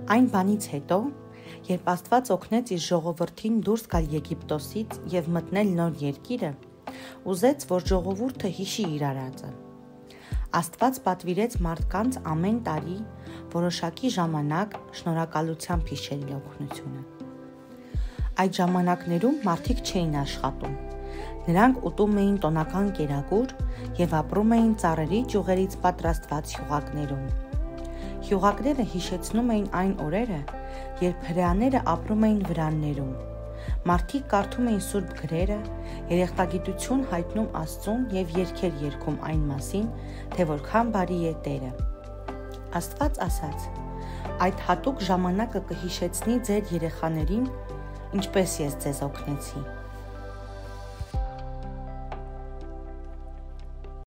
Այն բանից հետո, երբ Աստված օգնեց իր ժողովրդին դուրս գալ Եգիպտոսից և մտնել նոր երկիրը, ուզեց, որ ժողովուրդը հիշի իր արածը։ Աստված պատվիրեց մարդկանց ամեն տարի որոշակի ժամանակ շնորհակալությամբ հիշել իր օգնությունը։ Այդ ժամանակներում մարդիկ չէին աշխատում։ Նրանք ուտում էին տոնական կերակուր և ապրում էին ծառերի ճյուղերից պատրաստված հյուղակներում։ Հյուղակները հիշեցնում էին այն օրերը, երբ հրեաները ապրում էին վրաններում։ Մարդիկ կարդում էին սուրբ գրերը, երախտագիտություն հայտնում Աստծուն և երգեր երգում այն մասին, թե որքան բարի է Տերը։ Աստված ասաց. «Այդ հատուկ ժամանակը կհիշեցնի ձեր երեխաներին, ինչպես ես ձեզ օգնեցի»։